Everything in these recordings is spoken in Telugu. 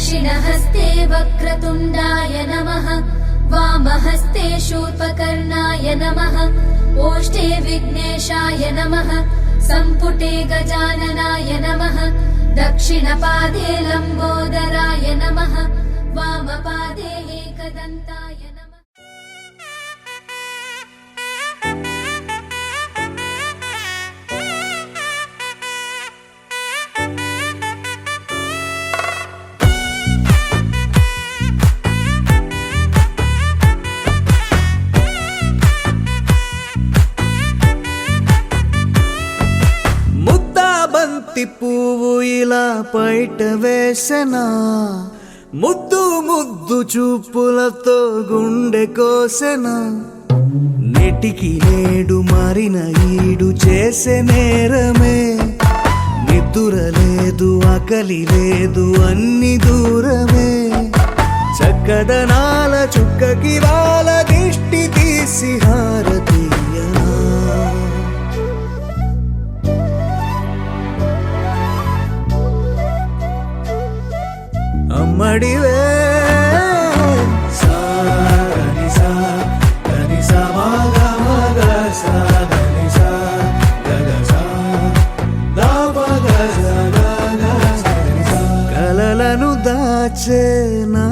दक्षिणहस्ते वक्रतुण्डाय नमः वामहस्ते शूर्पकर्णाय नमः ओष्ठे विघ्नेशाय नमः सम्पुटे गजाननाय नमः दक्षिणपादे लम्बोदराय नमः वामपादे एकदन्ताय नमः। పువ్వు ఇలా పైట వేసెనా ముద్దు ముద్దు చూపులతో గుండె కోసెనా నెటికి నేడు మారిన ఈడు చేసే నేరమే నిద్ర లేదు ఆకలి లేదు అన్ని దూరమే చక్కదనాల చుక్కకి వాళ్ళ దిష్టి తీసి హారతీయనా అమ్మడివే కలలను దాచే నా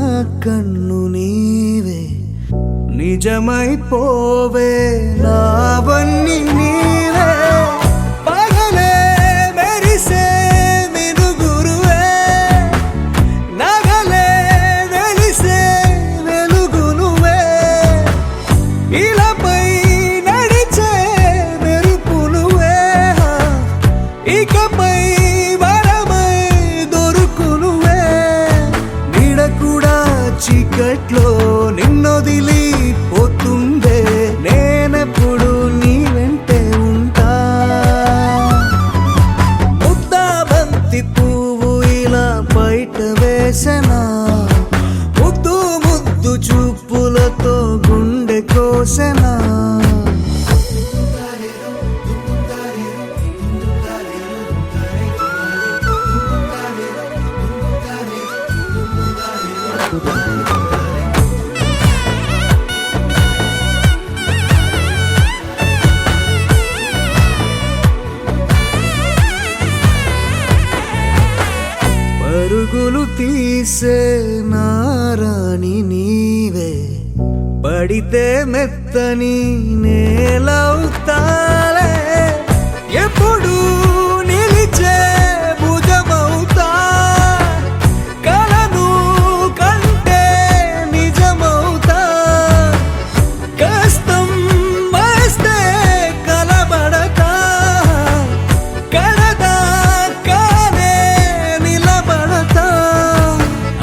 కన్ను నీవే నిజమైపోవే నావన్నీ నీవే పగలే మెరిసే మినుగురువే నగలే వెలిసే వెలుగునువే ఇలాపై నడిచే మెరుపునువే ఇకపై వరమై దొరుకునువే నీడ కూడా చీకట్లో నిన్నొదిలి పోతుందే నేనెప్పుడు నీ వెంటే ఉంటా ముద్దాబంతి పువ్వు ఇలా బయట వేసెనా ముద్దు ముద్దు చూపులతో గుండె కోసెనా పరుగులు తీసే నారాణి నీవే పడితే మెత్తని నేలవుతాలే ఎప్పుడు నిలిచే భుజమవుతా కలను కంటే నిజమవుతా కష్టం వస్తే కలబడతా కడదాకానే నిలబడతా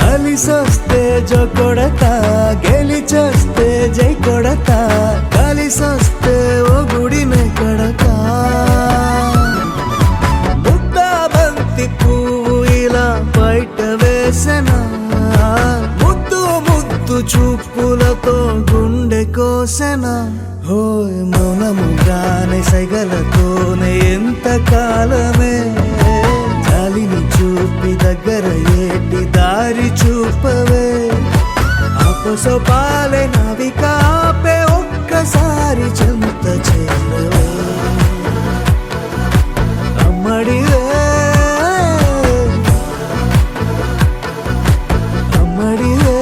అలిసొస్తే జో కొడతా గెలిచొస్తే జై కొడతా కలిసొస్తే ఓ గుడినే కడతా ముద్దాబంతి పువ్వు ఇలా బయట వేసెనా ముద్దు ముద్దు చూపులతో గుండె కోసెనా హోయ్ మౌనముగానే సైగలతోనే ఎంత కాలమే జాలిని చూపి దగ్గర ఏటి దారి చూపవే అపసోపాలే నావికాపే ఒక్కసారి చెంత చేరవే అమ్మడివే అమ్మడివే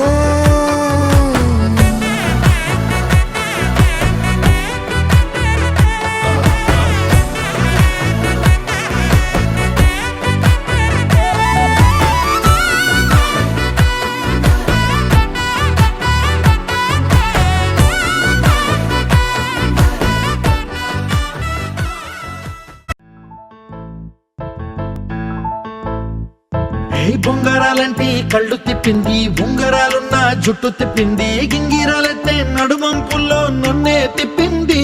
బొంగరాలంటే కళ్ళు తిప్పింది ఉంగరాలున్న జుట్టు తిప్పింది గింగిరాలెత్తే నడుమంపుల్లో నన్నే తిప్పింది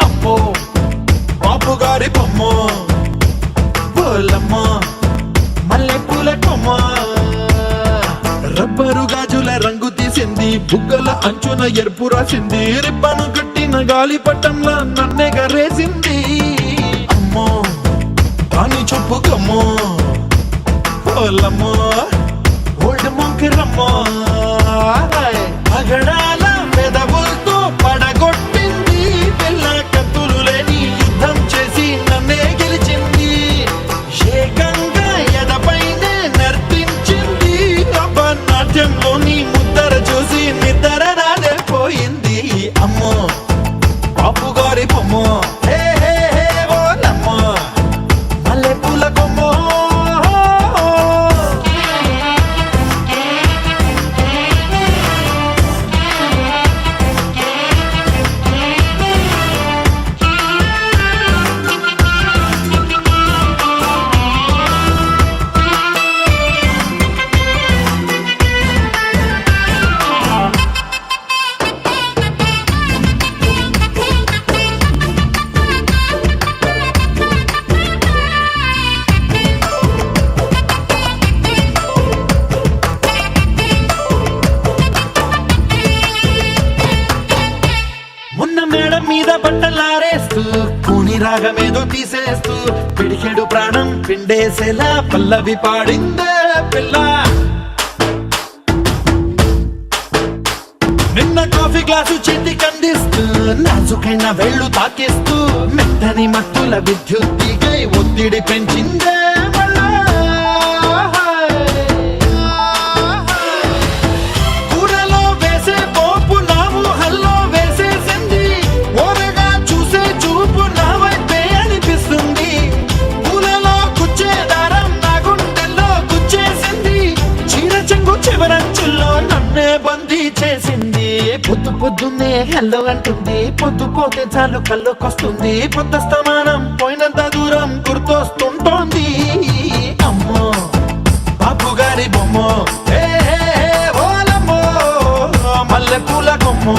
అమ్మో బాపు గారి బొమ్మ పోలమ్మ మల్లె పూల కొమ్మ రబ్బరు గాజుల రంగు తీసింది బుగ్గల అంచున ఎరుపు రాసింది రిబ్బను కట్టిన గాలి పట్టంలా నన్నే గరేసింది అమ్మో దాని చెప్పు కమ్మో పోలమ్మో ఓల్డ్ గుమ్మంకిరమ్మో పగడాల పెదవులతో పడగొట్టింది పిల్ల కత్తులు లేని యుద్ధం చేసి నన్నే గెలిచింది ఏకంగా ఎదపైనే నర్తించింది నాట్యంలోని ముద్దర చూసి నిద్ర నాదే పోయింది అమ్మో బాపు గారి బొమ్మో హే హే హే ఓలమ్మో మల్లె పూల కొమ్మో మున్న మేడం మీద బట్టలారేస్తూ కూని రాగమేదో తీసేస్తూ పిడికెడు ప్రాణం పిండేసేలా పల్లవి పాడిందే పిల్ల నిన్న కాఫీ గ్లాసు చేతి కందిస్తూ నాజుకైన వేళ్ళు తాకేస్తూ మెత్తని మత్తుల విద్యుత్తికై ఒత్తిడి పెంచిందే మళ్ళా కూరలో వేసే పోపు నా ఊహల్లో వేసేసింది ఓరగా చూసే చూపు నా వైపే అనిపిస్తుంది పూలలో గుచ్చే దారం నా గుండెల్లో గుచ్చేసింది చీర చెంగు చివరంచుల్లో నన్నే బందీ చేసింది పొద్దు పొద్దున్నే హెల్లో అంటుంది పొద్దు పోతే చాలు కళ్ళొకొస్తుంది పొద్దు స్తమానం పోయినంత దూరం గుర్తొస్తుంటోంది అమ్మో బాపు గారి బొమ్మో హే హే హే ఓలమ్మో మల్లె పూల కొమ్మో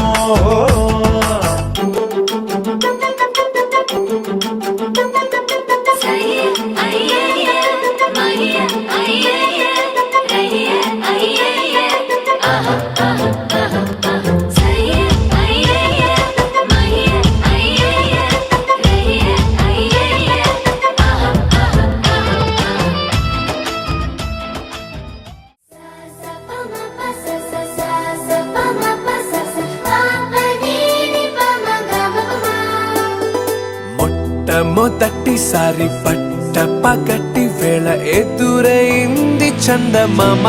మొట్టమొదటిసారి పట్ట పగటి వేళ ఎదురైంది చందమామ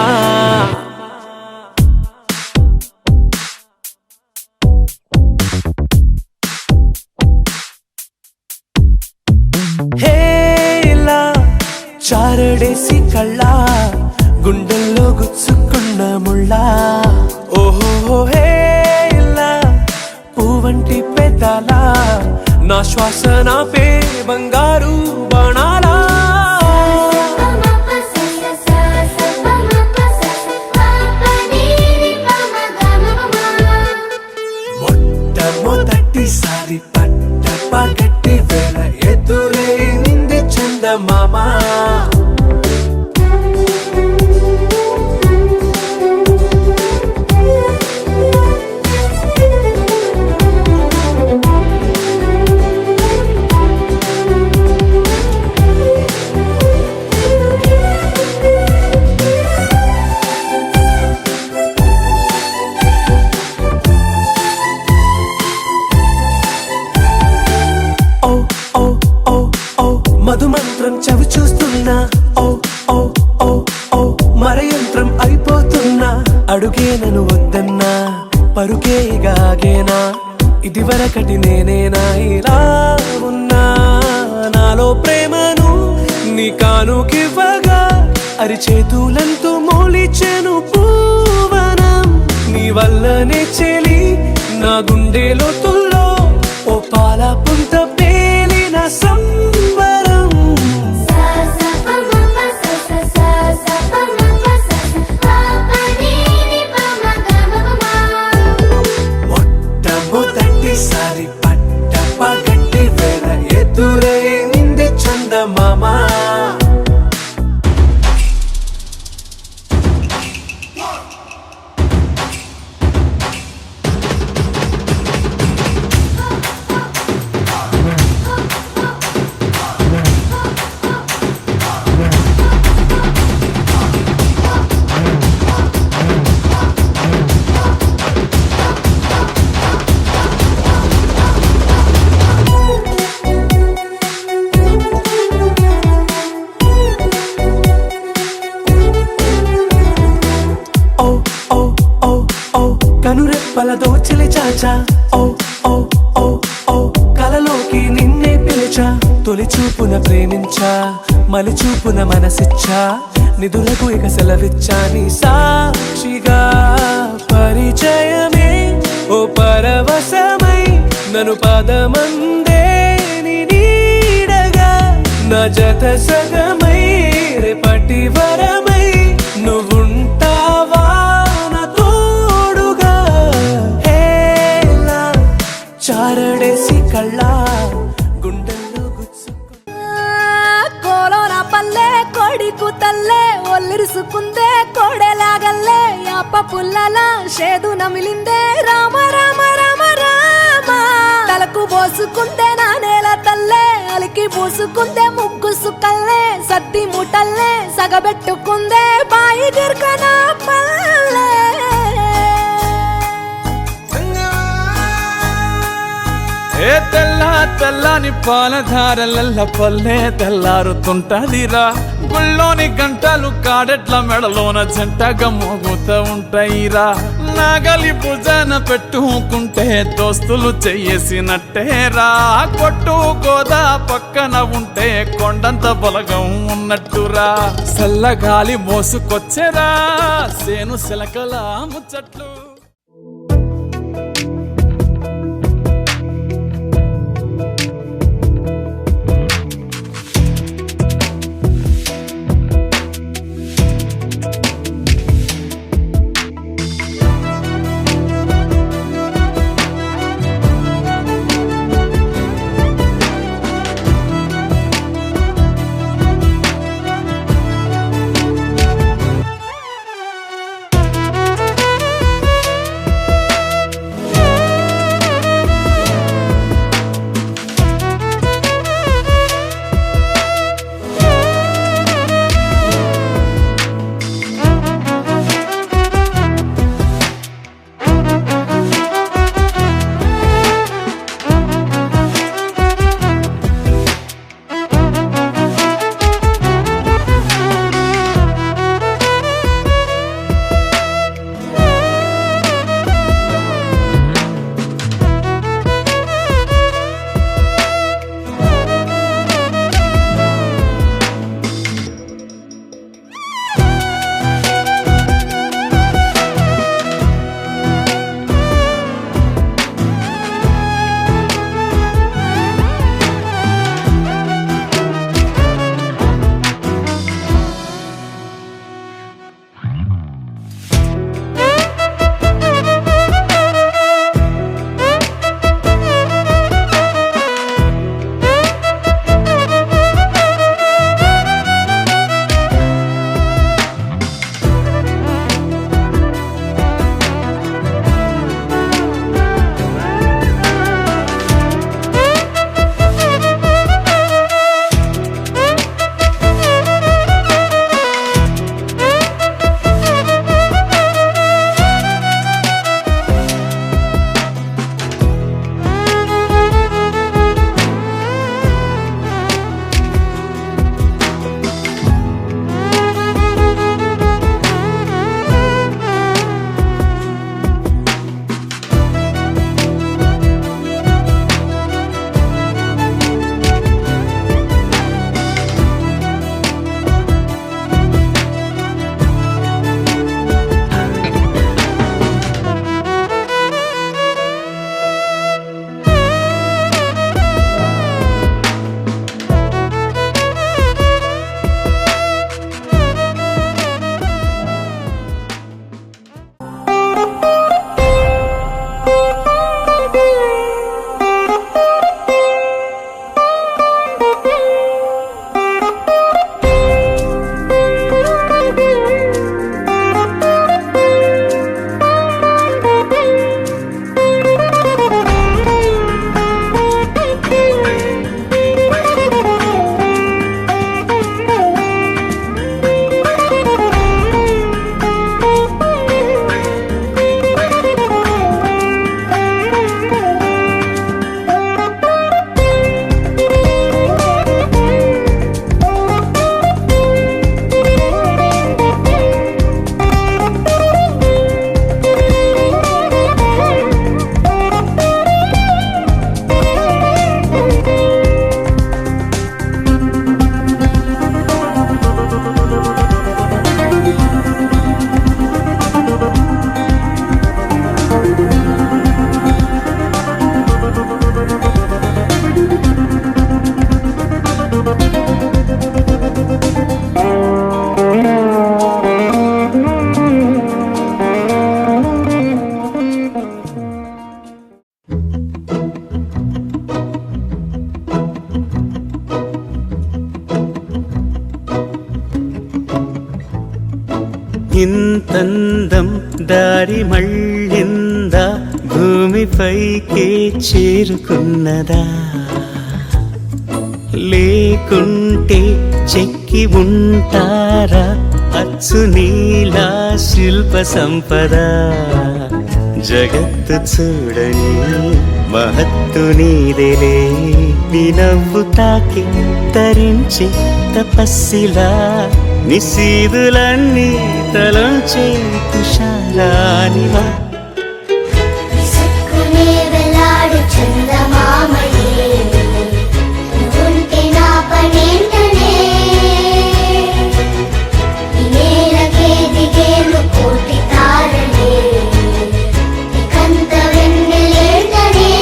హేలా చారడేసి కళ్ళ గుండెల్లో గుచ్చుకున్న ముళ్ళ ఓహో హేలా పువ్వంటి పెదాల నా శ్వాస నాపే బంగారు బాణాలా మొట్టమొదటిసారి పట్ట పగటి వేళ ఎదురైంది చందమామ మధుమంత్రం చవి చూస్తున్నా ఓ ఓ ఓ ఓ మరయంత్రం అయిపోతున్నా అడుగే నన్ను వద్దన్నా పరుకేగాగేనా ఇది వరకటి నేనేనా ఇలా ఉన్నా నాలో ప్రేమను నీ కానుకివ్వగా అరిచేతులంతో మోలిచెను పూవనం నీ వల్లనే చెలి నా గుండెలో తుల్లో ఓ పాల పుంత పేలిన సంబరం మొట్టమొదటిసారి పట్ట పగటి వేళ ఎదురైంది చందమామ వచ్చా మలి చూపున మనసిచ్చా నిధులకు ఇక సెలవిచ్చా నీ సాక్షిగా పరిచయమే ఓ పరవశమై నన్ను పదమందే నీ నీడగా నా జత సగమై రేపటి వరమై నువ్వుంటావా నా తోడుగా హేలా చారడేసి కళ్ళ గుండెల్లో గుచ్చుకు కోలోన పల్లె కోడి కూతల్లే ఒల్లిరుసుకుందే కోడెలాగల్లే యాప పుల్లల షేదు నమిలిందే రామ రామ రామ రామ తలకు పోసుకుందే నా నేల తల్లే అలికి పూసుకుందే ముగ్గు సుక్కల్లే సత్తి ముటల్లే సగబెట్టుకుందే బాయి గిర్కన పల్లె ఏ తెల్ల తెల్లని పాలధారలల్ల పల్లె తెల్లారుతుంటదిరా గుళ్ళోని గంటలు కాడెట్ల మెడలోన జంటగా మోగుతూ ఉంటాయిరా నాగలి భుజాన పెట్టుకుంటే దోస్తులు చెయ్యేసినట్టేరా కొట్టు గోదా పక్కన ఉంటే కొండంత బలగం ఉన్నట్టురా చల్లగాలి మోసుకొచ్చెరా సేను శిలకల ముచ్చట్లు ఇంతందం దారి మళ్ళిందా భూమిపైకే చేరుకున్నదా లేకుంటే చెక్కి ఉంటారా అచ్చు నీలా శిల్ప సంపద జగత్తు చూడని మహత్తు నీదేలే నీ నవ్వు తాకి తరించి తపస్సిలా నిశీదులన్నీ తలంచే తుషారానివా విసుక్కునే వెలాడు చందమామయే నువ్వుంటే నా పనేంటనే ఈ నేలకే దిగేను కోటి తారలే ఇకంత వెన్నెలేంటనే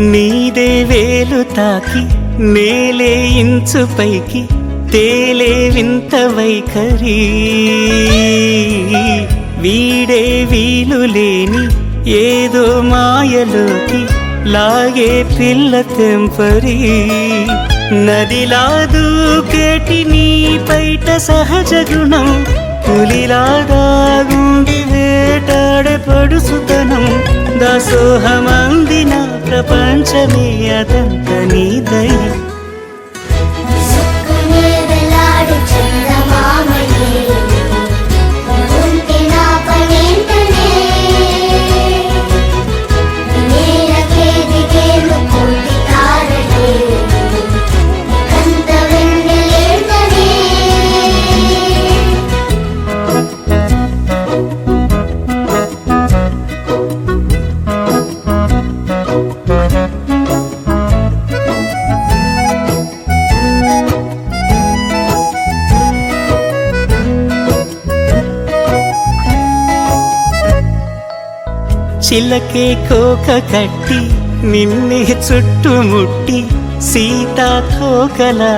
నీదే వేలు తాకి నేలే ఇంచు పైకి తేలే వింత వైఖరి వీడే వీలు లేని ఏదో మాయలోకి లాగే పిల్ల తెంపరి నదిలా దూకేటి నీ పైట సహజ గుణం పులిలాగా గుండి వేటాడే పడుసుతనం దాసోహమందిన ప్రపంచమే అదంత నీ దయ విసుక్కునే వెలాడు చందమామయే నువ్వుంటే నా పనేంటనే ఈ నేలకే దిగేను కోటి తారలే ఇకంత వెన్నెలేంటనే చిలకే కోక కట్టి నిన్నే చుట్టుముట్టి సీతాకోకలా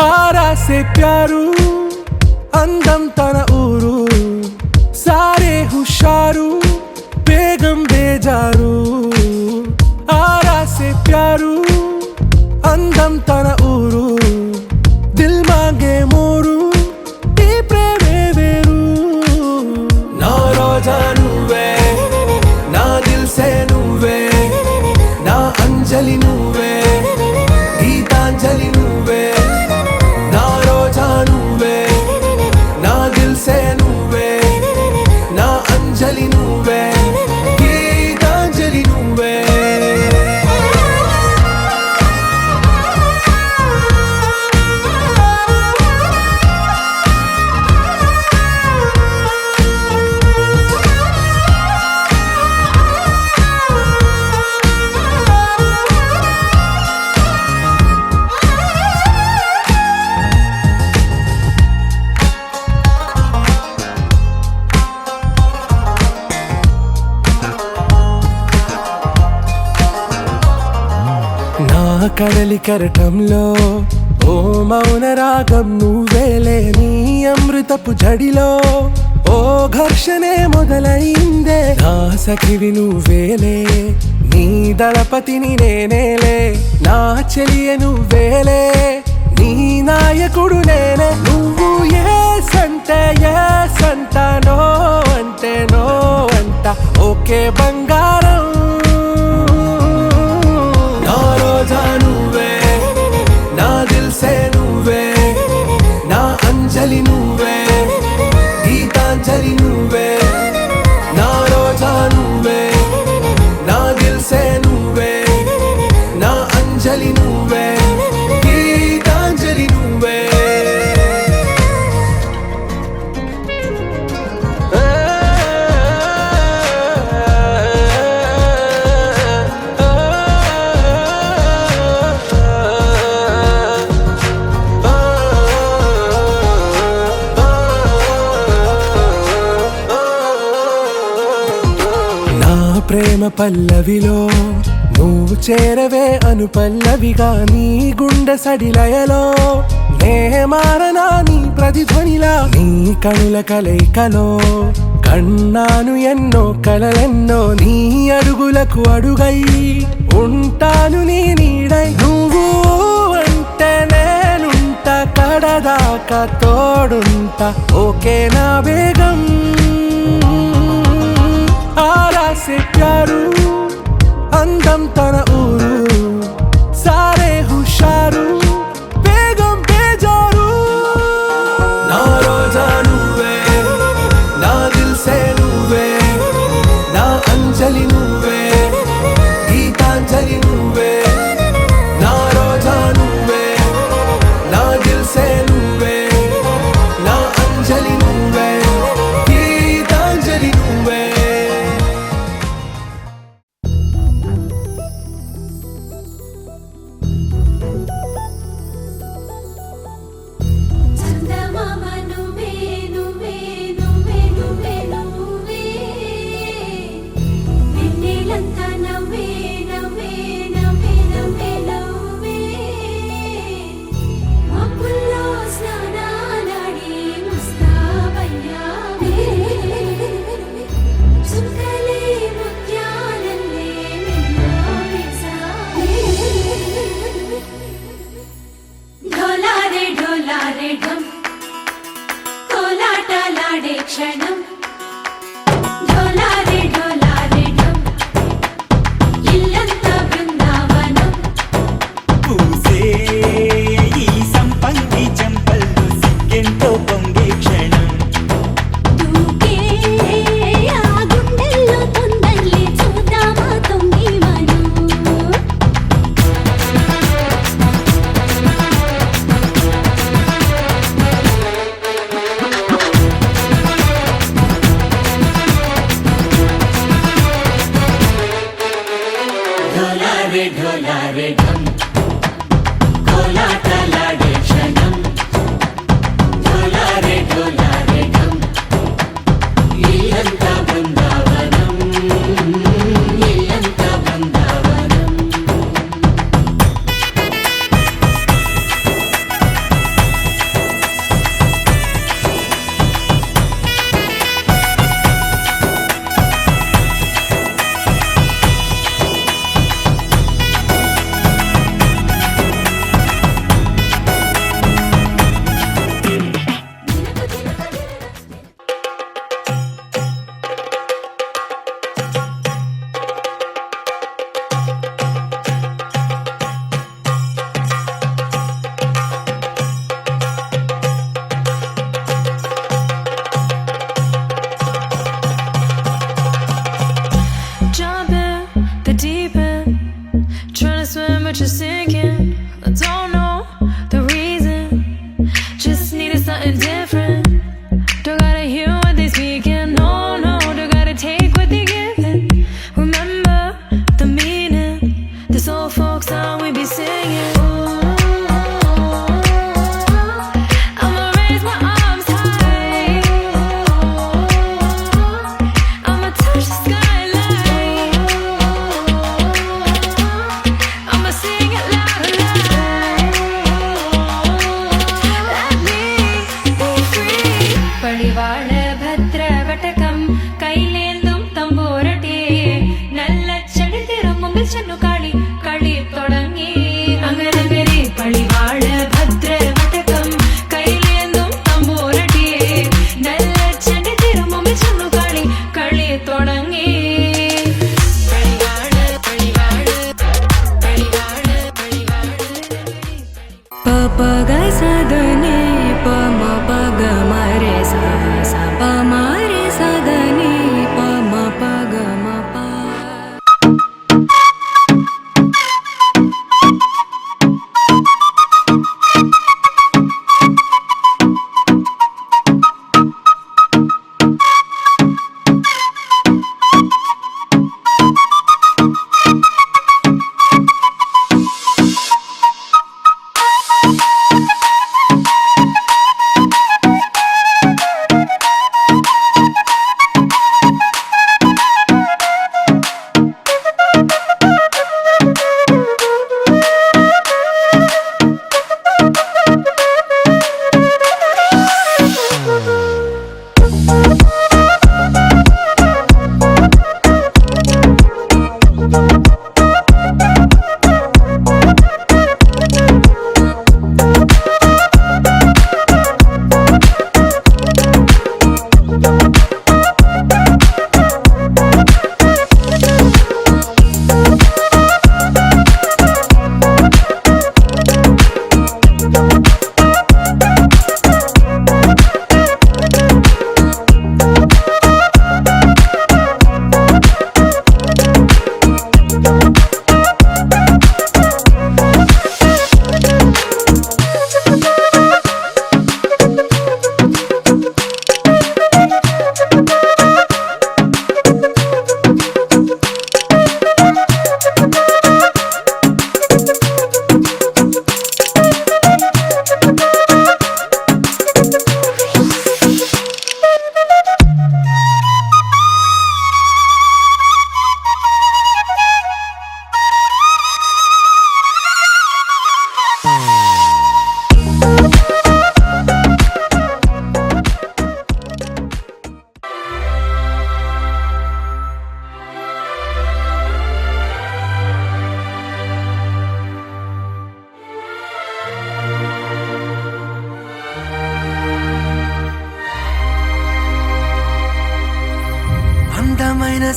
ఆరాసే ప్యారు అందం తన ఊరు సారే హుషారు బేగం బేజారు ఆరాసే ప్యారు అందం తన ఊరు దిల్ మాంగే మోరు ఈ ప్రేమే వేరు నా రోజా నువ్వే నా దిల్ సే నువ్వే నా అంజలి నువ్వే గీతాంజలి నువ్వే నా రోజా నువ్వే నా దిల్ సే నువ్వే నా అంజలి నువ్వే గీతాంజలి నువ్వే నా కడలి కరటంలో ఓ మౌన రాగం నువ్వేలే నీ అమృతపు జడిలో ఓ ఘర్షణే మొదలైందే నా సఖివి నువ్వేలే నీ దళపతిని నేనేలే నా చెలియ నువ్వేలే నీ నాయకుడు నేనే నువ్వు ఏ సంట నో అంటే నో అంట ఓకే బంగారం నా రోజా నువ్వే నా దిల్ సే నువ్వే నా అంజలి నువ్వే గీతాంజలి నువ్వే నా రోజా నువ్వే నా దిల్ సే నువ్వే నా ప్రేమ పల్లవిలో నువ్వు చేరవే అను పల్లవిగా నీ గుండె సడిలయలో నే మారనా నీ ప్రతిధ్వనిలా నీ కనుల కలయికలో కన్నాను ఎన్నో కలలెన్నో నీ అడుగులకు అడుగై ఉంటాను నీ నీడై నువ్వు అంటే నేనుంట కడదాకా తోడుంటా ఓకే నా బేగం आरा से प्यारू అందం తన ఊరు సారే హుషారు బేగం బేజారు నా రోజా నువ్వే నా దిల్ సే నువ్వే నా అంజలి నువ్వే గీతాంజలి నువ్వే నా రోజా నువ్వే నా దిల్ సే నువ్వే నా అంజలి నువ్వే గీతాంజలి నువ్వే చందమామ నువ్వే నువ్వే నువ్వే నువ్వే నువ్వే వెన్నెలంతా నవ్వే నవ్వే నవ్వే నవ్వే నవ్వే మబ్బుల్లో స్నానాలాడి ముస్తాబయ్యావే చుక్కలే ముత్యాలల్లే మెన్నా వేసావే ढोलारे ढम कोलाटलाडे क्षणम ढोलारे ढम इल्लंता बृंदावनम పూసే ఈ సంపంగి చెంపల్లో సిగ్గెంతో పొంగే క్షణం దూకే ఆ గుండెల్లో తొందల్లి చూద్దామా తొంగి మను ढोलारे ढम కోలాటలాడే క్షణం ढोलारे ढम ఇల్లంతా బృందావనం ఇల్లంతా Brindavanam Jump in the deep end, trying to swim but you're sinking. I don't know the reason, just needed something different. Don't gotta hear what they speaking, no, don't gotta take what they giving. Remember the meaning, this old folk song we be singing. I'ma raise my arms high, I'ma touch the skyline, I'ma sing it loud and loud. Let me be free. പടിവാള ഭദ്രവടകം കൈലേന്തും തമ്പൂരട്ടി നല്ല ചടിതിരും മുമ്പിൽ ചെന്നു കളി കളി തുടങ്ങി അങ്ങനെ പടിവാള ഭദ്രവടകം കൈലേന്തും തമ്പൂരട്ടി നല്ല ചടിതിരും മുമ്പിൽ ചെന്നു കളി കളി തുടങ്ങി പപഗ സദനി പമ പഗ മരെ സ സ പമ രെ സദനി പമ പഗ മ പ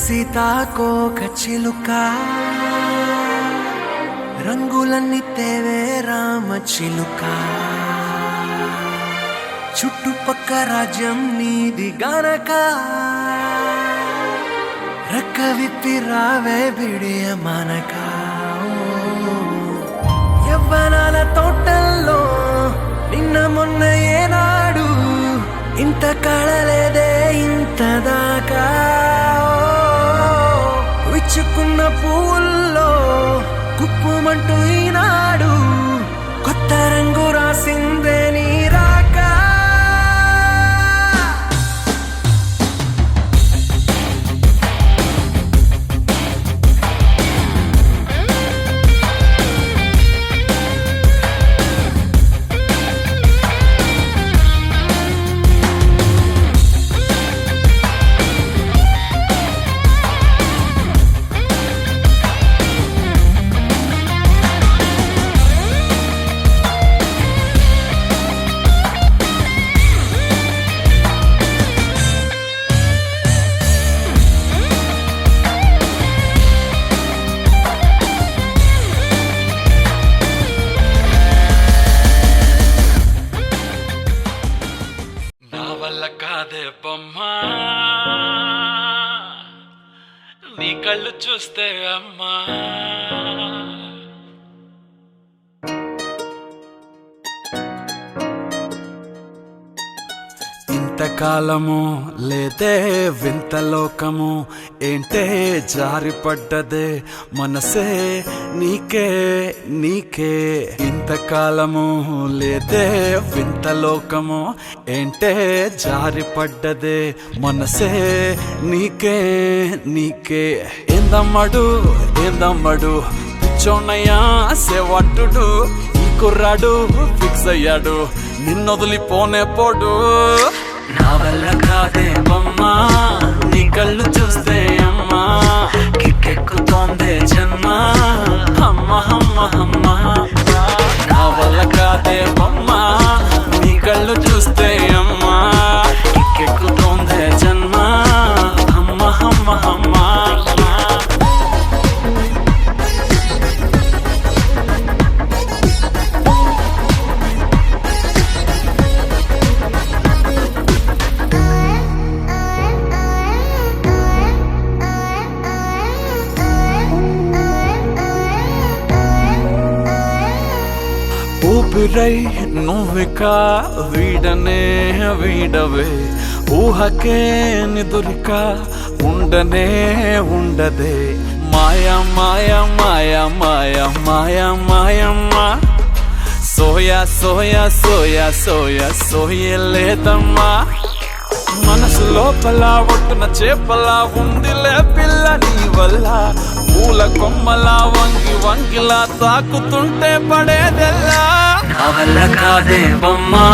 సీతాకోక చిలుక రంగులన్నీ తేవే రామ చిలుక చుట్టుపక్క రాజ్యం నీది గనక రెక్క విప్పి రావే బిడియ మనక యవ్వనాల తోటల్లో నిన్న మొన్న ఏనాడు ఇంత కళలేదే ఇంత దాకా విచ్చుకున్న పువ్వుల్లో కుప్పుమంటూ ఈనాడు కొత్త రంగు రాసిందే నీ రాక నా వల్ల కాదే బొమ్మా నీ కళ్ళు చూస్తే అమ్మా ఇంతకాలము లేదే వింత లోకము ఏంటే జారిపడ్డదే మనసే నీకే నీకే ఇంతకాలము లేదే వింత లోకము ఏంటే జారిపడ్డదే మనసే నీకే నీకే ఏందమ్మడు ఏందమ్మడు పిచ్చోన్నయ్యా సేవట్టుడు ఈ కుర్రాడు ఫిక్స్ అయ్యాడు నిన్నొదిలిపోనే పోడు నా వల్ల కాదే బొమ్మా నీ కళ్ళు చూస్తే అమ్మా కిక్కెక్కుతోందే జన్మ అమ్మ అమ్మ అమ్మ నా వల్ల కాదే బొమ్మా నీ కళ్ళు చూస్తే అమ్మా కిక్కెక్కుతోందే జన్మ అమ్మ అమ్మ అమ్మ ఊపిరై నువ్విక వీడనే వీడవే ఊహకే నిదురిక ఉండనే ఉండదే మాయా మాయా మాయా మాయా మాయా మాయమ్మ సోయా సోయా సోయా సోయా సోయలేదమ్మా మనసు లోపల ఒట్టున చేపలా ఉందిలే పిల్ల నీ వల్ల పూల కొమ్మలా వంగి వంగిలా తాకుతుంటే పడేదెల్లా నా వల్ల కాదే బొమ్మా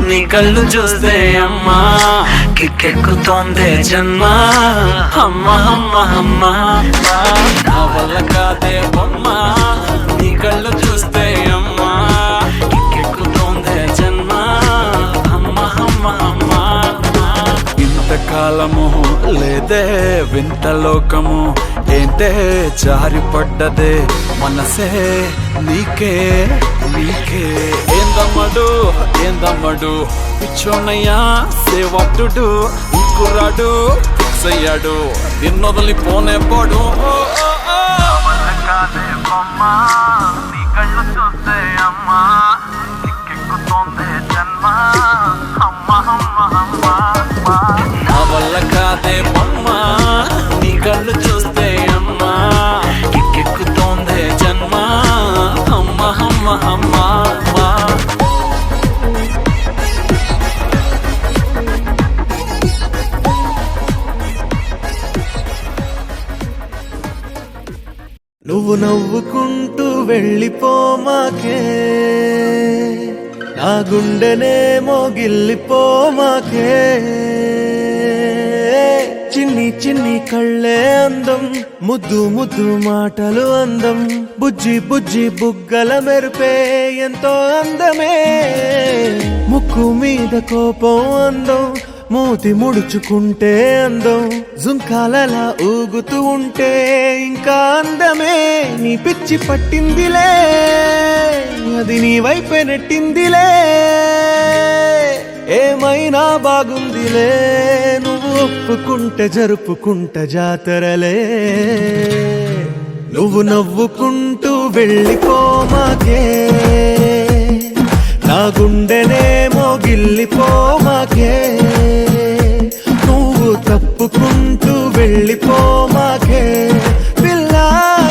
నీ కళ్ళు చూస్తే అమ్మా కిక్కెక్కుతోందే జన్మ అమ్మ అమ్మ అమ్మ నా వల్ల కాదే బొమ్మా నీ కళ్ళు చూస్తే అమ్మా కిక్కెక్కుతోందే జన్మ అమ్మ అమ్మ అమ్మ ఇంతకాలము లేదే వింత లోకము ఏంటే జారిపడ్డదే మనసే నీకే నీకే ఏందమ్మడు ఏందమ్మడు పిచ్చోనయ్యా సేవట్టుడు ఈ కుర్రాడు ఫిక్స్ అయ్యాడు నిన్నొదిలిపోనే పోడు నీ కళ్ళు చూస్తే అమ్మా కిక్కెక్కుతోందే జన్మ అమ్మ అమ్మ అమ్మ నా వల్ల కాదే బొమ్మ నీ కళ్ళు చూస్తే అమ్మా కిక్కెక్కుతోందే జన్మ అమ్మ అమ్మ అమ్మ నువ్వు నవ్వుకుంటూ వెళ్ళిపోమాకే నా గుండెనే మోగిల్లిపోమాకే చిన్ని చిన్ని కళ్ళే అందం ముద్దు ముద్దు మాటలు అందం బుజ్జి బుజ్జి బుగ్గల మెరుపే ఎంతో అందమే ముక్కు మీద కోపం అందం మూతి ముడుచుకుంటే అందం జుంకాలలా ఊగుతూ ఉంటే ఇంకా అందమే నీ పిచ్చి పట్టిందిలే అది నీ వైపే నెట్టిందిలే ఏమైనా బాగుందిలే నువ్వు ఒప్పుకుంటే జరుపుకుంట జాతరలే నువ్వు నవ్వుకుంటూ వెళ్ళిపోమాకే నా గుండెనేమో గిల్లిపోమాకే నువ్వు తప్పుకుంటూ వెళ్ళిపోమాకే పిల్ల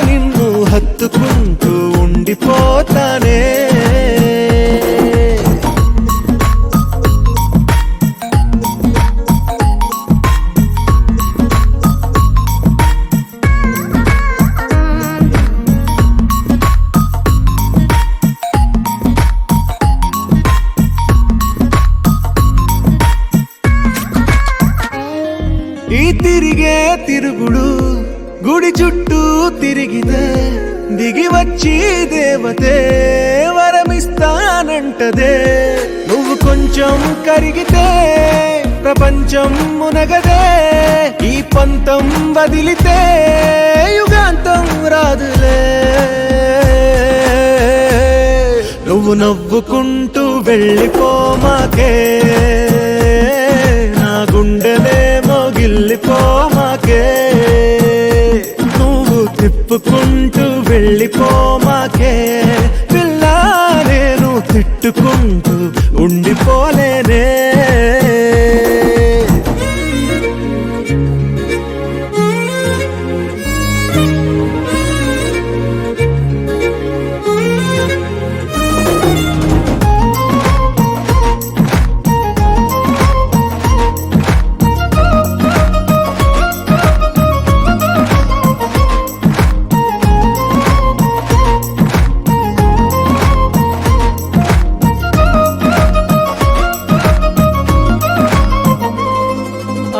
నిన్ను హత్తుకుంటూ ఉండిపోతానే ఈ తిరిగే తిరుగుడు గుడి చుట్టూ తిరిగితే దిగి వచ్చి దేవతే వరమిస్తానంటదే నువ్వు కొంచెం కరిగితే ప్రపంచం మునగదే ఈ పంతం వదిలితే యుగాంతం రాదులే నువ్వు నవ్వుకుంటూ వెళ్ళిపోమాకే నా గుండెనేమో గిల్లిపోమాకే నువ్వు తిప్పుకుంటూ వెళ్ళిపోమాకే పిల్ల నేను తిట్టుకుంటూ ఉండిపోలేనే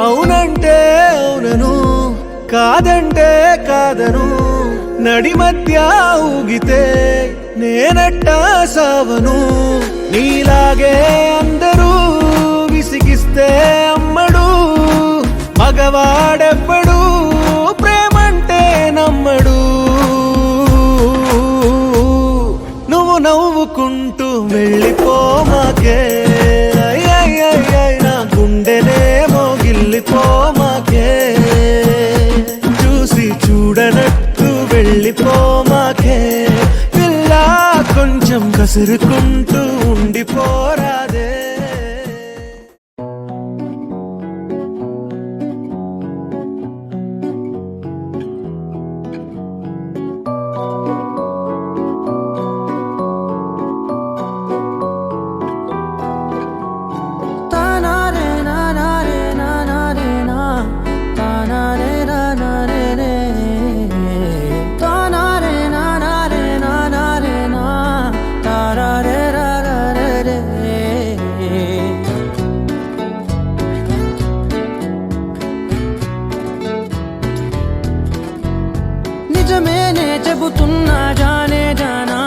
అవునంటే అవునను కాదంటే కాదను నడి మధ్య ఊగితే నేనట్టా సావను నీలాగే అందరూ విసిగిస్తే అమ్మడు మగవాడెవ్వడు ప్రేమంటే నమ్మడు నువ్వు నవ్వుకుంటూ వెళ్ళిపోమాకే నా గుండెనేమో గిల్లిపోమాకే చూసి చూడనట్టు వెళ్ళిపోమాకే పిల్ల కొంచెం కసురుకుంటూ ఉండిపోరాదే నిజమేనే చెబుతున్నా జానే జానా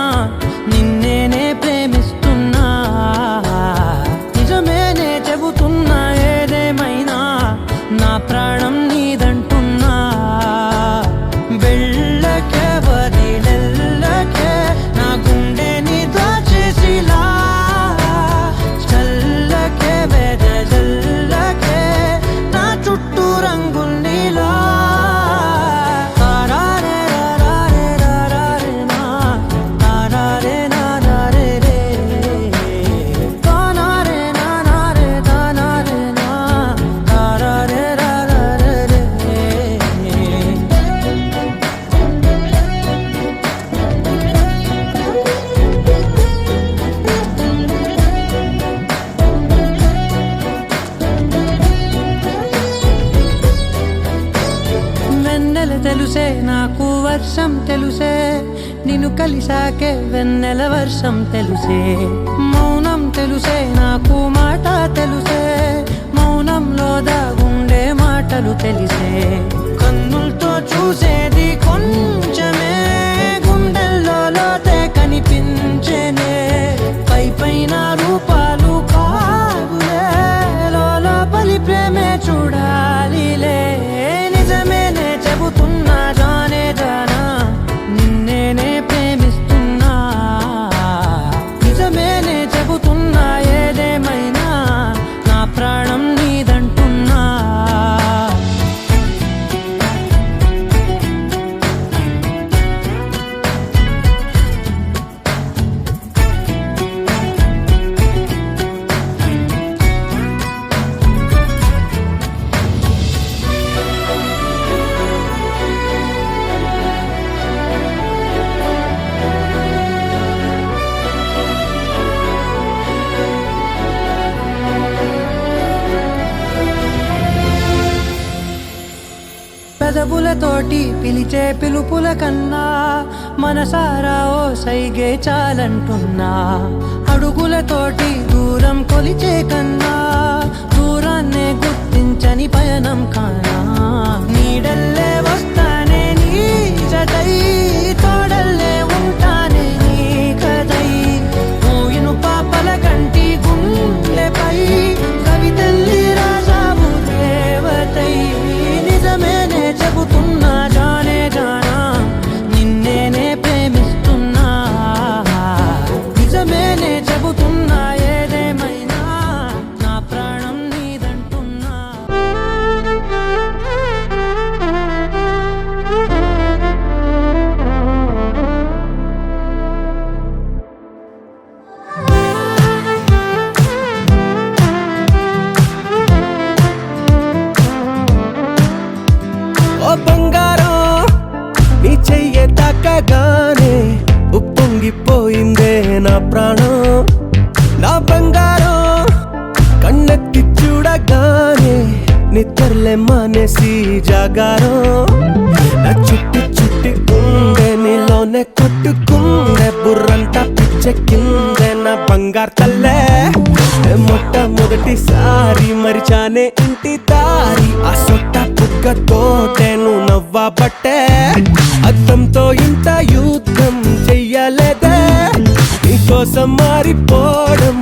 నిన్నేనే ప్రేమిస్తున్నా నిజమేనే చెబుతున్నా ఏదేమైనా నా ప్రాణం నీదంటున్నా వెళ్ళకే వదిలెల్లకే నా గుండెని దాచేసిలా చల్లకే వెదజల్లకే నా చుట్టూ రంగుల్నిలా తెలుసే నాకు వర్షం తెలుసే నిన్ను కలిసాకే వెన్నెల వర్షం తెలుసే మౌనం తెలుసే నాకు మాట తెలుసే మౌనంలో దాగుండే మాటలు తెలిసే కన్నులతో చూసేది కొంచెమే గుండెల్లో లోతే కనిపించేనే పై పైన రూపాలు కావులే లోపలి పెదవులతోటి పిలిచే పిలుపుల కన్నా మనసారా ఓ సైగే చాలంటున్నా. అడుగులతోటి దూరం కొలిచే కన్నా దూరాన్నే గుర్తించని పయనం కానా. నీడల్లే వస్తానే నీ జతై, తోడల్లే ఉంటానే నీ కదై. మూయిను పాపల కంటి గుండెపై కవితల్లి రాజావు దేవతై. నిజమేనే చెబుతున్నా జానే జానా, నిన్నేనే ప్రేమిస్తున్నా. నిజమేనే చెబుతున్నా ఏదేమైనా నా ప్రాణం నీదంటున్నా. ఓ బంగారం నీ చెయ్యే తాకగానే ఉప్పొంగిపోయిందే నా ప్రాణం. నా బంగారం కన్నెత్తి చూడగానే నిద్రలే మానేసి జాగారం. నా చుట్టి చుట్టి ఉండే నీలోనే కొట్టుకుందే బుర్రంతా పిచ్చెక్కిందే నా బంగారు తల్లే. మొట్టమొదటిసారి మరిచానే ఇంటి దారి, ఆ సొట్ట బుగ్గతోటే నువ్వు నవ్వబట్టే. అద్దంతో ఇంత యుద్ధం చెయ్యలేదే, నీకోసం మారిపోవడం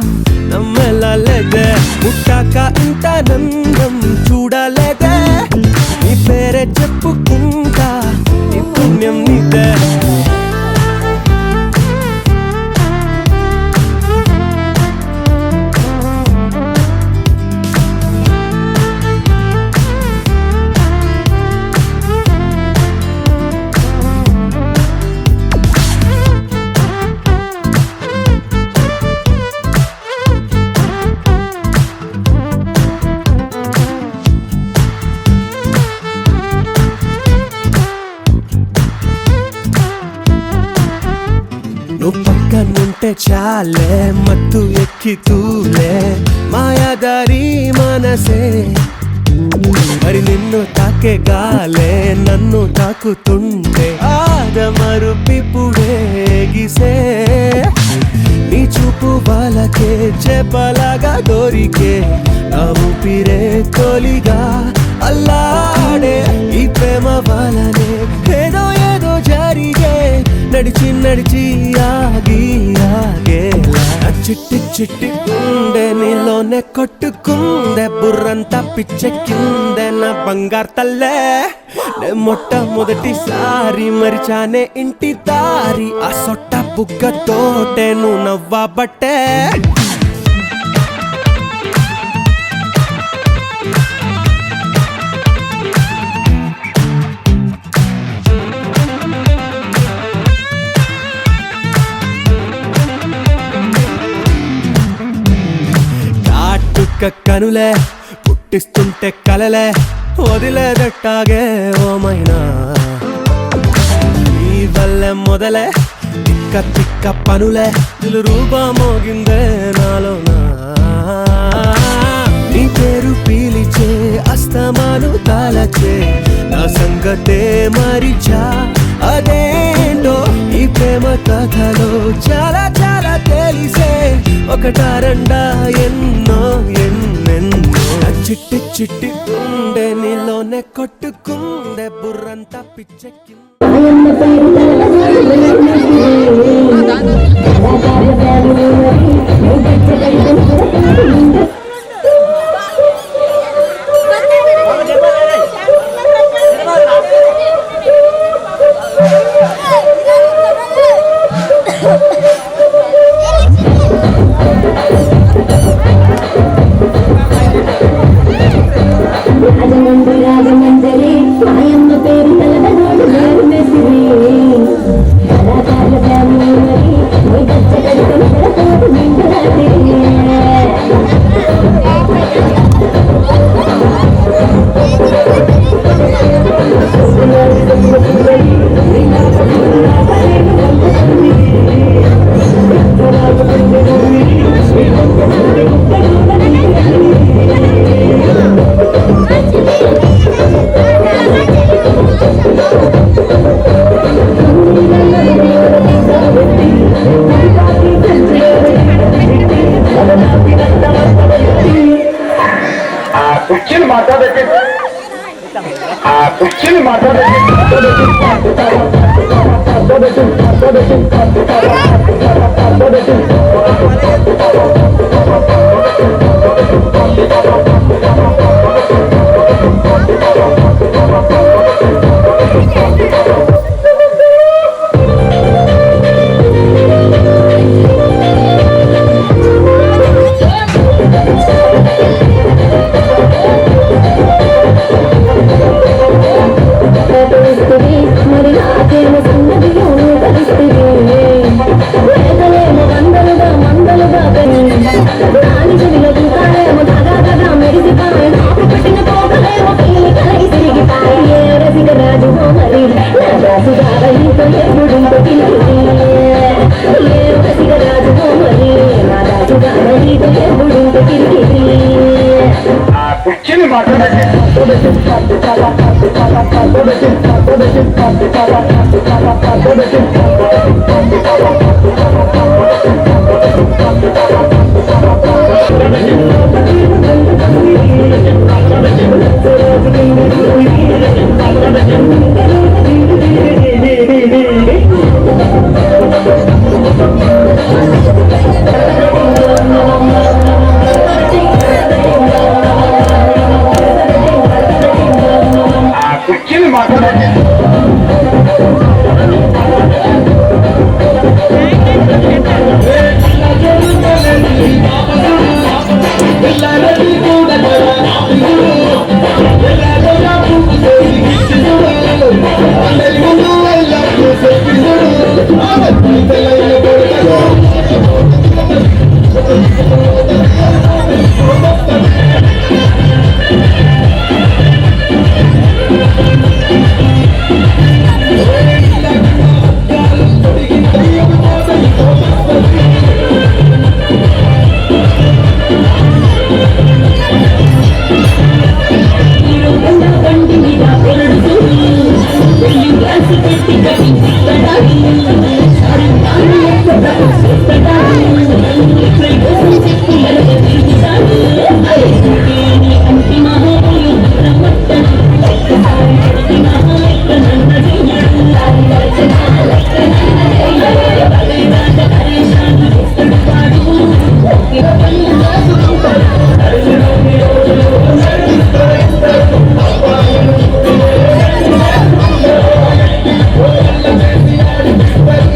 నమ్మలేదే. పుట్టాక ఇంత నందం చూడలేదే, నీ పేరే చెప్పుకుంటా ఈ పుణ్యం నీదే. నువ్వు పక్కనుంటే చాలే మత్తు ఎక్కి తూలే మాయాదారి మనసే. మరి నిన్ను తాకే గాలే నన్ను తాకుతుంటే ఆదమరుపిప్పుడే గిసే. నీ చూపు వాళ్ళకే చేపలాగా దొరికే, నా ఊపిరే తొలిగా అల్లాడే. ఈ ప్రేమ వాళ్ళనే ఏదో ఏదో జరిగే, నడిచి నడిచి ఆగి ఆగేలా. చిట్టి చిట్టి ఉండే నీలోనే కొట్టుకుందే బుర్రంతా పిచ్చెక్కిందే నా బంగారు తల్లే. మొట్టమొదటిసారి మరిచానే ఇంటి దారి, ఆ సొట్ట బుగ్గతోటే నువ్వు నవ్వబట్టే. కనులే పుట్టిస్తుంటే కలలే వదిలేదట్టాగే ఓమైనా. నీ వల్లే మొదలే తిక్క తిక్క పనులే రూపమోగిందే నాలోనా. నీ పేరు పీలిచే అస్తమాను తాళచే నా సంగతే మరిచా. అదేంటో ఈ ప్రేమ కథలో చాలా చాలా తెలిసే, ఒకటారండా ఎన్నో ఎన్నెన్నో. చిట్టి చిట్టి ఉండే నీలోనే కొట్టుకుందే బుర్రంతా పిచ్చెక్కి. రాజమండ్రి రాజమండ్రి మాయమ్మ పేరు తలదనోడు వేరు మెసిరి. మరి నాకేమో సంగతి పరిస్థితి వేదలేమో వందలుగా మందలుగా దాని చెవిలో దూకాలేమో దగా మెరిసిపాయ నాకు పెట్టిన పోకలేమో పిల్లి కలగి తిరిగిపాయ ఏ రసిక రాజు మరి నా దాసుగార నీతో ఎప్పుడింతో పిలిచి ఏ రసిక రాజు మరి నా దాసుగార నీతో ఎప్పుడింతో పిలిచి Well,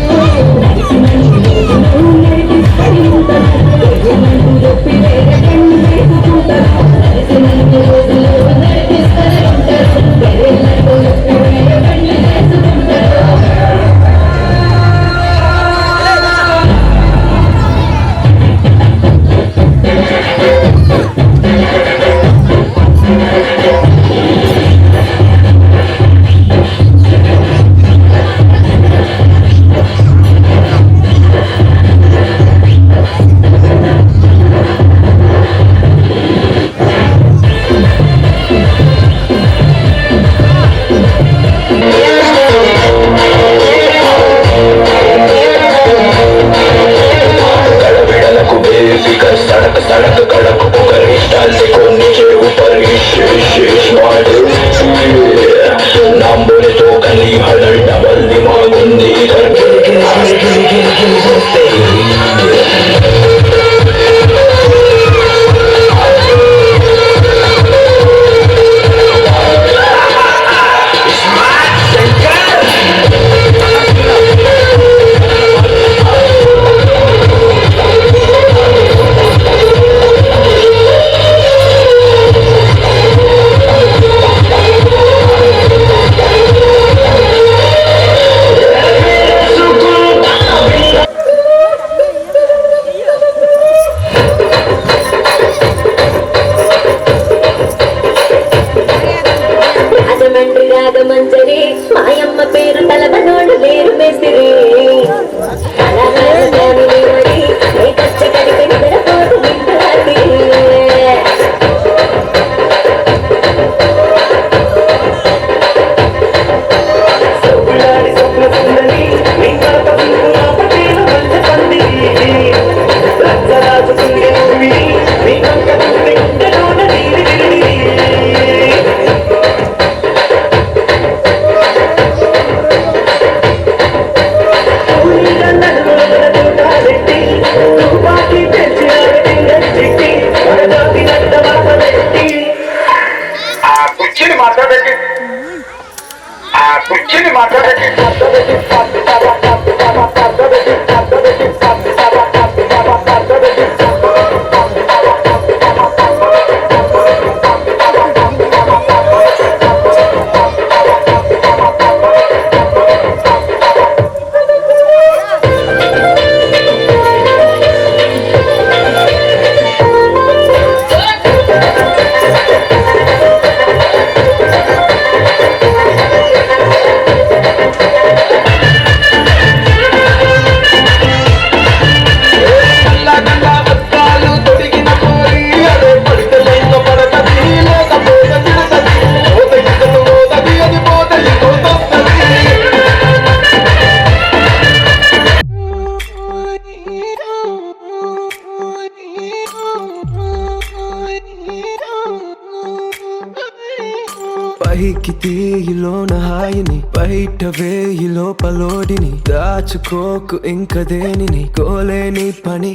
పైకి తీయిలోన హాయిని బయట వేయి లోపలోడిని దాచుకోకు ఇంక దేనిని కోలేని పని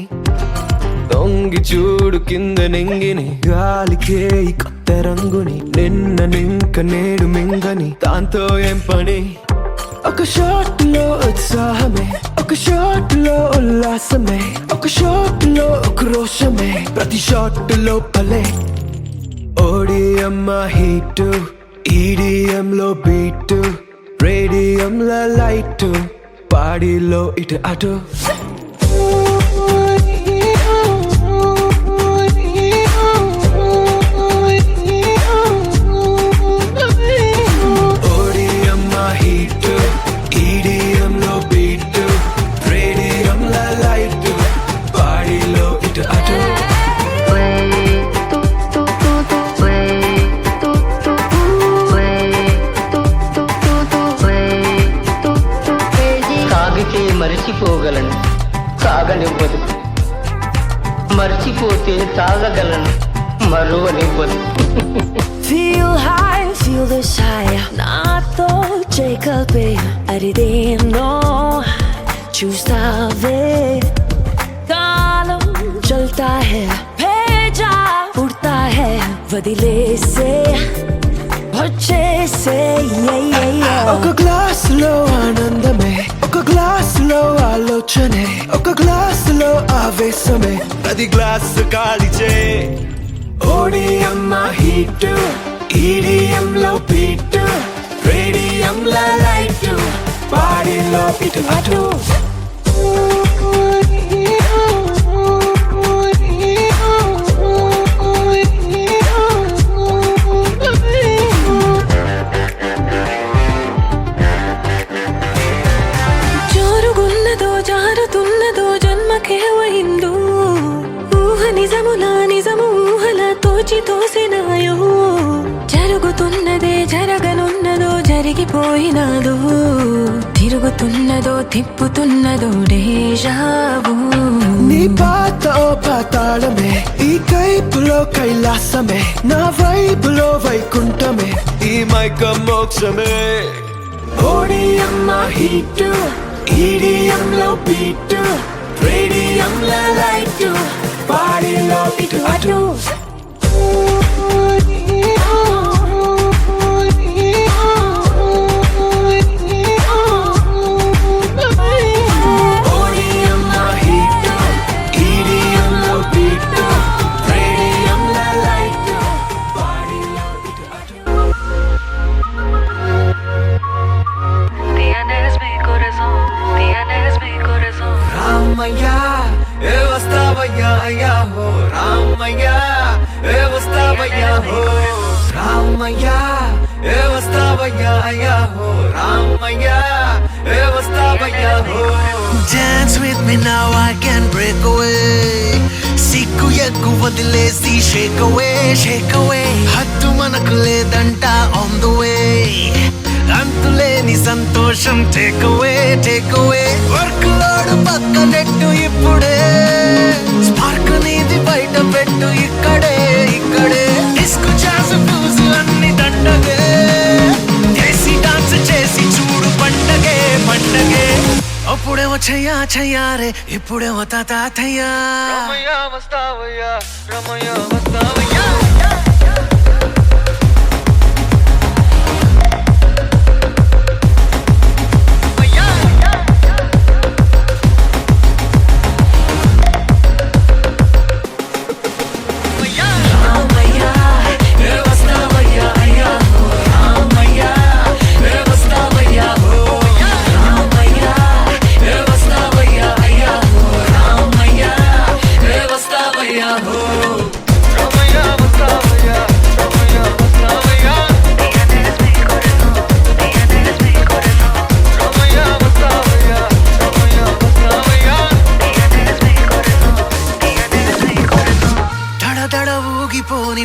దొంగి చూడు కింద నింగిని గాలికే ఈ కొత్త రంగుని నిన్న నింక నేడు మింగని దాంతో ఏం పని ఒక షాట్ లో ఉత్సాహమే ఒక షాట్ లో ఉల్లాసమే ఒక షాట్ లో క్రోషమే ప్రతి షాట్ లో పలే ఓడియమ్మ హీట్ ఈడిఎం లో బీట్ రేడియం లో లైట్ బాడీలో ఇటు అటు ఓడియమ్మ హీట్ ఈడిఎం లో బీట్ రేడియం లో లైట్ బాడీలో ఇటు అటు తాగితే మరిచిపోగలను తాగనివ్వదు మర్చిపోతే తాగగలను మరువనివ్వదు Feel high, feel this high. నాతో చేకల్పే అరిదేనో చూస్తావే కాలం చల్తా హై భేజా ఉడతా హై వదిలేసే వచ్చేసే ఒక గ్లాస్ లో ఆనందమే ఒక గ్లాస్ లో ఆలోచనే ఒక గ్లాస్ లో ఆవేశమే అది గ్లాస్ కాలిచే ఓడియమ్మ హీట్ ఈడిఎం లో బీట్ రేడియం లో లైట్ బాడీలో ఇటు అటు జోరుగున్నదో జారుతున్నదో జన్మకే అయిందో ఊహ నిజములా నిజము ఊహలా తోచి తోసినాయో జరుగుతున్నదే జరగనున్నదో జరిగిపోయినాదో తిరుగుతున్నదో తిప్పుతున్నదో డేజావు నీ పాత ఓ పాతాళమే ఈ కైపులో కైలాసమే నా వైపులో వైకుంఠమే ఈ మైక మోక్షమే ఓడియమ్మ హీట్ ఈడిఎం లో బీట్ రేడియం లో లైట్ బాడీలో ఇటు అటు ఓడియమ్మ హీట్ ఈడిఎం లో బీట్ రేడియం లో లైట్ బాడీలో ఇటు అటు Tienes mi corazón, tienes mi corazón. రామయ్యా ఏ వస్తావయ్యా అయ్యా హో రామయ్యా ఏ వస్తావయ్యా హో రామయ్యా ఏ వస్తావయ్యా అయ్యా హో రామయ్యా ఏ వస్తావయ్యా హో Dance with me now I can break away సిగ్గు ఎగ్గు వదిలేసి shake away హద్దు మనకు లేదంట on the way అంతులేని సంతోషం టేక్ అవే వర్క్ లోడు పక్కనెట్టు ఇప్పుడే స్పార్క్ నీది బయట పెట్టు ఇక్కడే డిస్కు చాసు ఫ్యూజు అన్ని దండగే చేసి డాన్స్ చేసి చూడు పండగే అప్పుడేమో చెయ్యారే ఇప్పుడేమో తాతయ్యా రమయ్య వస్తావయ్యా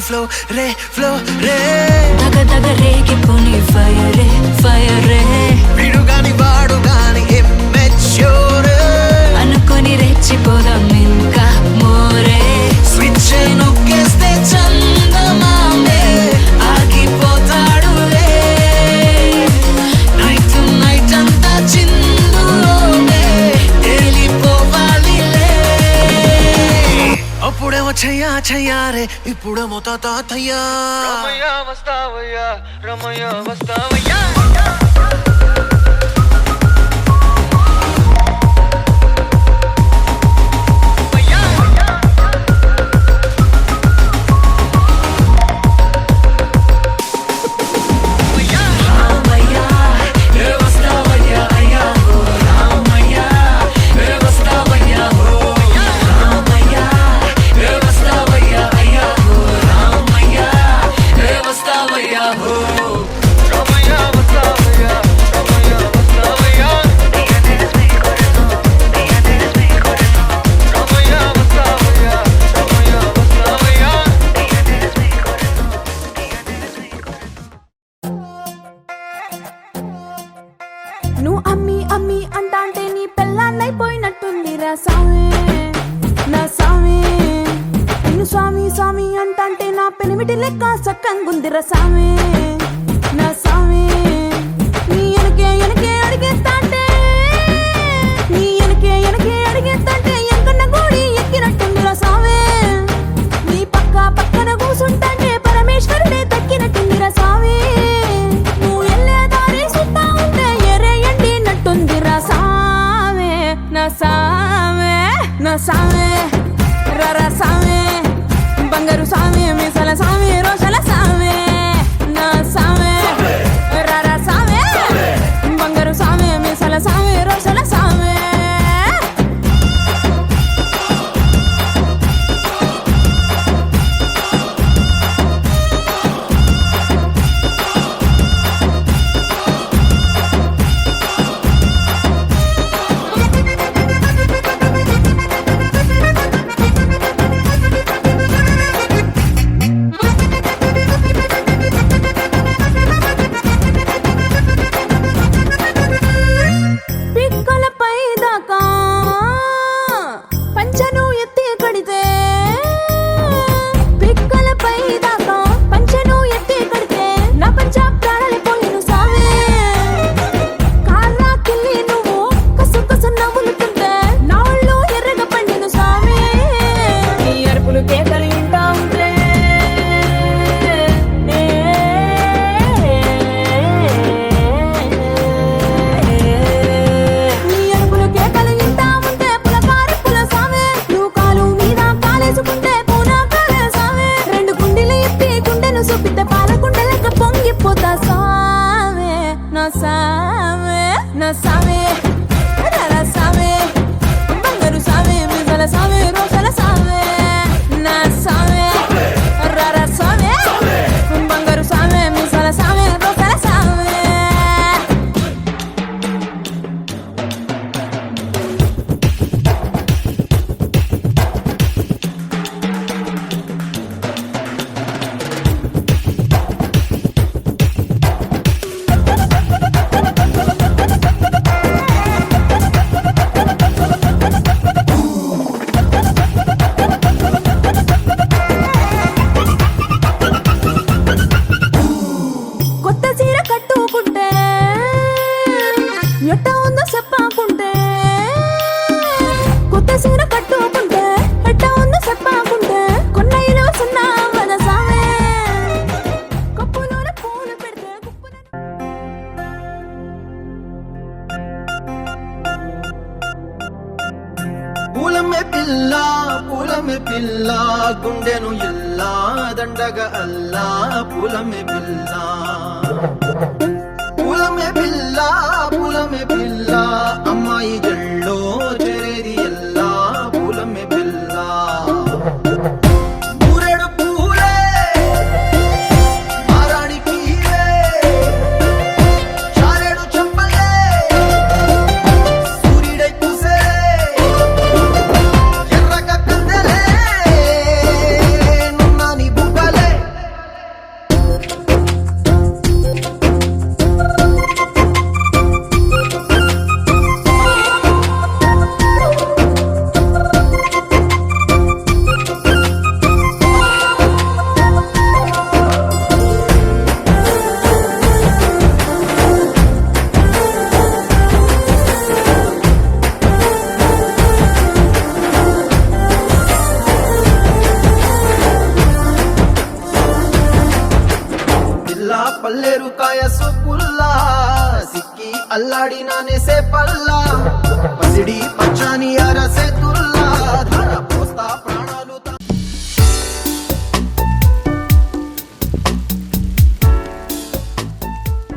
ఫ్లో రే ఫ్లో రే దగ దగ రేగిపోని ఫైరే ఫైరే వీడు గాని వాడు గాని immature అనుకొని రెచ్చిపోదాం ఇంకా మోరే స్విచ్ నొక్కేస్తే చందమామే ఆగిపోతాడులే నైట్ నైట్ అంతా చిందులోనే తేలిపోవాలిలే అప్పుడేమో చెయ్యా చెయ్యారే ఇప్పుడేమో తాతయ్యా రమయ్య వస్తావయ్యా రమయ్య వస్తావయ్యా నువ్వు అమ్మి అమ్మి అంటాంటే నీ పెళ్ళాన్నైపోయినట్టుంది రా సామి నా సామి నిన్ను స్వామి స్వామి అంటాంటే నా పెనిమిటి లెక్క సక్కంగుంది రా సామి నా సామి నీ ఎనకే ఎనకే అడిగేస్తాంటే నీ ఎనకే ఎనకే అడిగేస్తాంటే ఎంకన్న గోడి ఎక్కినట్టుంది రా సామి నీ పక్క పక్కన కూసుంటాంటే పరమేశ్వరుడే దక్కినట్టుంది రా సామి నువ్వు ఎల్లే దారి సుత్తా ఉంటే ఎరేయండి నట్టుంది రా సామి నా సామి నా సామి రరా సామి బంగారు సామి మీసల సామి రోషల సామి నా సామి రరా సామి బంగారు సామి మీసల సామి రోషల సామి పిక్కలపై దాకా పంచను ఎత్తి కడితే పిక్కలపై దాకా పంచను ఎత్తి కడితే నా పంచ ప్రాణాలు పోయిను సావే కాళ్ళ కిల్లి నువ్వు కసు కసు నవ్వులుతుంటే నా ఒళ్ళు ఎర్రగా పండిను సావే నీ అరుపులు కేకలు వింటా ఉంటే నీ అరుపులు కేకలు వింటా ఉంటే పులకారి పుల సావే నువ్వు కాలు మీద కాలేసుకుంటే పూనా కాలే సావే రెండు గుండెలు ఎత్తి గుండెను చూపితే పాల గుండెలకు పొంగిపోతా సావే నా సావే నా సావే రరా సావే బంగారు సావే మిజల సావే రోషల సావే నా సావే రరా సావే బంగారు సావే మిజల సావే రోషల సావే కొత్త చీర కట్టుకుంటే ఎట్ట ఉందో చెప్పాకుంటే కొత్త చీర కట్టుకుంటే ఎట్ట ఉందో చెప్పాకుంటే కొన్నయ్యలో సున్నా మన సామే కప్పులోన పూలు పెడితే గుప్పున పూలమే పిల్ల గుండెను ఇల్లా దండగ అల్లా పూలమే పిల్ల అమ్మాయి జల్లో చేరేది ఎల్లా పూలమే పిల్ల ఊరేడు పూలే మారాడి పీలే చారేడు చెంపలే సూర్యుడై పూసే ఎర్రగ కందెలే నున్నాని బుగ్గలే అల్లాడినానే సే పల్లా పసిడి పచ్చాని అరసే తుల్లా